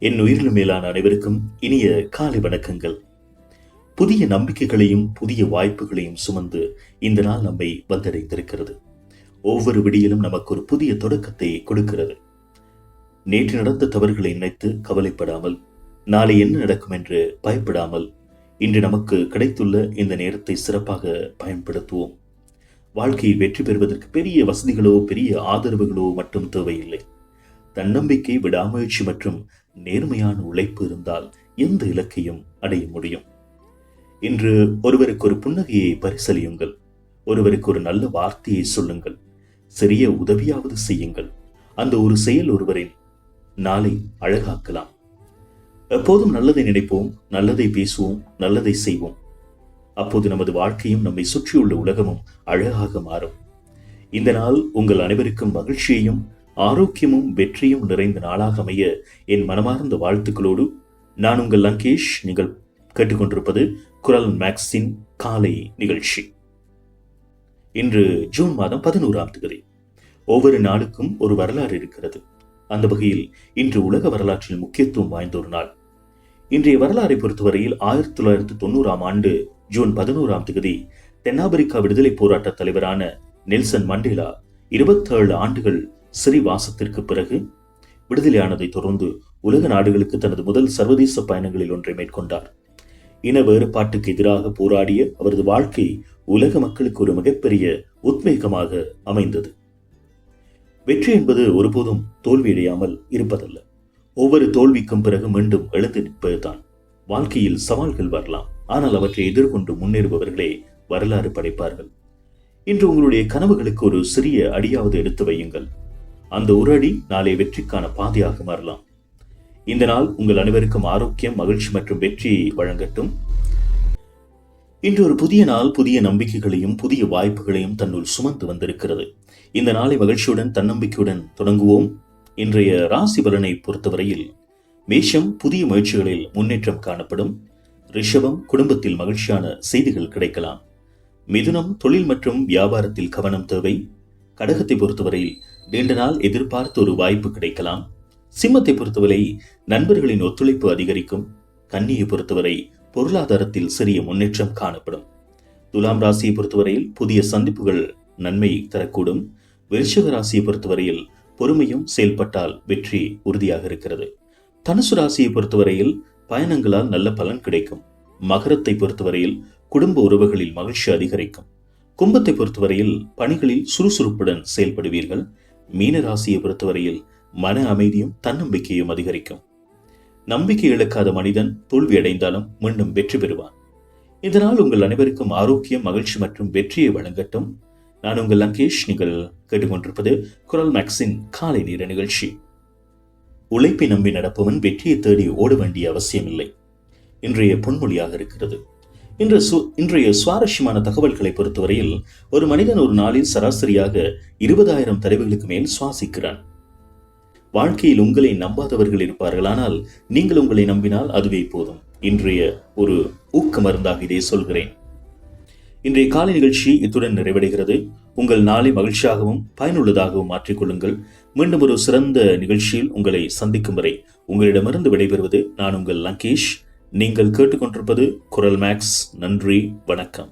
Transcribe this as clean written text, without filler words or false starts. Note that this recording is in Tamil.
என் உயிரிலும் மேலான அனைவருக்கும் இனிய காலை வணக்கங்கள். புதிய நம்பிக்கைகளையும் புதிய வாய்ப்புகளையும் சுமந்து இந்த நாள் நம்மை வந்தடைந்திருக்கிறது. ஒவ்வொரு விடியிலும் நமக்கு ஒரு புதிய தொடக்கத்தை கொடுக்கிறது. நேற்று நடந்த தவறுகளை நினைத்து கவலைப்படாமல், நாளை என்ன நடக்கும் என்று பயப்படாமல், இன்று நமக்கு கிடைத்துள்ள இந்த நேரத்தை சிறப்பாக பயன்படுத்துவோம். வாழ்க்கையில் வெற்றி பெறுவதற்கு பெரிய வசதிகளோ பெரிய ஆதரவுகளோ மட்டும் தேவையில்லை. தன்னம்பிக்கை, விடாமுயற்சி மற்றும் நேர்மையான உழைப்பு இருந்தால் எந்த இலக்கையும் அடைய முடியும். இன்று ஒருவருக்கு ஒரு புன்னகையை பரிசலியுங்கள், ஒருவருக்கு ஒரு நல்ல வார்த்தையை சொல்லுங்கள், சிறிய உதவியாவது செய்யுங்கள். அந்த ஒரு செயல் ஒருவரின் நாளை அழகாக்கலாம். எப்போதும் நல்லதை நினைப்போம், நல்லதை பேசுவோம், நல்லதை செய்வோம். அப்போது நமது வாழ்க்கையும் நம்மை சுற்றியுள்ள உலகமும் அழகாக மாறும். இந்த நாள் உங்கள் அனைவருக்கும் மகிழ்ச்சியையும் ஆரோக்கியமும் வெற்றியும் நிறைந்த நாளாக அமைய என் மனமார்ந்த வாழ்த்துக்களோடு நான் உங்கள் லங்கேஷ். நீங்கள் கேட்டுக்கொண்டிருப்பது குரல் மேக்ஸின் காலை நிகழ்ச்சி. இன்று ஜூன் மாதம் 11ஆம் தேதி. ஒவ்வொரு நாளுக்கும் ஒரு வரலாறு இருக்கிறது. அந்த வகையில் இன்று உலக வரலாற்றில் முக்கியத்துவம் வாய்ந்த ஒரு நாள். இன்றைய வரலாறை பொறுத்தவரையில் 1990ஆம் ஆண்டு ஜூன் 11ஆம் தேதி தென்னாப்பிரிக்கா விடுதலை போராட்ட தலைவரான நெல்சன் மண்டேலா 27 ஆண்டுகள் சிறைவாசத்திற்கு பிறகு விடுதலையானதை தொடர்ந்து உலக நாடுகளுக்கு தனது முதல் சர்வதேச பயணங்களில் ஒன்றை மேற்கொண்டார். இன வேறுபாட்டுக்கு எதிராக போராடிய அவரது வாழ்க்கை உலக மக்களுக்கு ஒரு மிகப்பெரிய உத்வேகமாக அமைந்தது. வெற்றி என்பது ஒருபோதும் தோல்வியடையாமல் இருப்பதல்ல. ஒவ்வொரு தோல்விக்கும் பிறகு மீண்டும் எழுந்து நிற்பதுதான். வாழ்க்கையில் சவால்கள் வரலாம், ஆனால் அவற்றை எதிர்கொண்டு முன்னேறுபவர்களே வரலாறு படைப்பார்கள். இன்று உங்களுடைய கனவுகளுக்கு ஒரு சிறிய அடியாவது எடுத்து வையுங்கள். அந்த ஒரு அடி நாளை வெற்றிக்கான பாதையாக மாறலாம். இந்த நாள் உங்கள் அனைவருக்கும் ஆரோக்கியம், மகிழ்ச்சி மற்றும் வெற்றியை வழங்கட்டும். இன்று ஒரு புதிய நாள் புதிய நம்பிக்கைகளையும் புதிய வாய்ப்புகளையும் தன்னுள் சுமந்து வந்திருக்கிறது. இந்த நாளை மகிழ்ச்சியுடன் தன்னம்பிக்கையுடன் தொடங்குவோம். இன்றைய ராசி பலனை பொறுத்தவரையில் மேஷம் புதிய முயற்சிகளில் முன்னேற்றம் காணப்படும். ரிஷபம் குடும்பத்தில் மகிழ்ச்சியான செய்திகள் கிடைக்கலாம். மிதுனம் தொழில் மற்றும் வியாபாரத்தில் கவனம் தேவை. கடகத்தை பொறுத்தவரையில் நீண்ட நாள் எதிர்பார்த்த ஒரு வாய்ப்பு கிடைக்கலாம். சிம்மத்தை பொறுத்தவரை நண்பர்களின் ஒத்துழைப்பு அதிகரிக்கும். கன்னியை பொறுத்தவரை பொருளாதாரத்தில் சிறிய முன்னேற்றம் காணப்படும். துலாம் ராசியை பொறுத்தவரையில் புதிய சந்திப்புகள் நன்மை தரக்கூடும். விருச்சிக ராசியை பொறுத்தவரையில் பொறுமையும் செயல்பட்டால் வெற்றி உறுதியாக இருக்கிறது. தனுசு ராசியை பொறுத்தவரையில் பயணங்களால் நல்ல பலன் கிடைக்கும். மகரத்தை பொறுத்தவரையில் குடும்ப உறவுகளில் மகிழ்ச்சி அதிகரிக்கும். கும்பத்தை பொறுத்தவரையில் பணிகளில் சுறுசுறுப்புடன் செயல்படுவீர்கள். மீன ராசியை பொறுத்தவரையில் மன அமைதியும் தன்னம்பிக்கையும் அதிகரிக்கும். நம்பிக்கை இழக்காத மனிதன் தோல்வியடைந்தாலும் மீண்டும் வெற்றி பெறுவான். இதனால் உங்கள் அனைவருக்கும் ஆரோக்கியம், மகிழ்ச்சி மற்றும் வெற்றியை வழங்கட்டும். நான் உங்கள் லங்கேஷ். நீங்கள் கேட்டுக்கொண்டிருப்பது குரல் மேக்ஸின் காலை நேர நிகழ்ச்சி. உழைப்பை நம்பி நடப்பவன் வெற்றியை தேடி ஓட வேண்டிய அவசியமில்லை இன்றைய பொன்மொழியாக இருக்கிறது. இன்றைய சுவாரஸ்யமான தகவல்களை பொறுத்தவரையில் ஒரு மனிதன் ஒரு நாளில் சராசரியாக 20,000 தடவைகளுக்கு மேல் சுவாசிக்கிறான். வாழ்க்கையில் உங்களை நம்பாதவர்கள் இருப்பார்கள், ஆனால் நீங்கள் உங்களை நம்பினால் அதுவே போதும். இன்றைய ஒரு ஊக்க மருந்தாக இதை சொல்கிறேன். இன்றைய காலை நிகழ்ச்சி இத்துடன் நிறைவடைகிறது. உங்கள் நாளை மகிழ்ச்சியாகவும் பயனுள்ளதாகவும் மாற்றிக்கொள்ளுங்கள். மீண்டும் ஒரு சிறந்த நிகழ்ச்சியில் உங்களை சந்திக்கும் வரை உங்களிடமிருந்து விடைபெறுவது நான் உங்கள் லங்கேஷ். நீங்கள் கேட்டுக்கொண்டிருப்பது குரல் மேக்ஸ். நன்றி, வணக்கம்.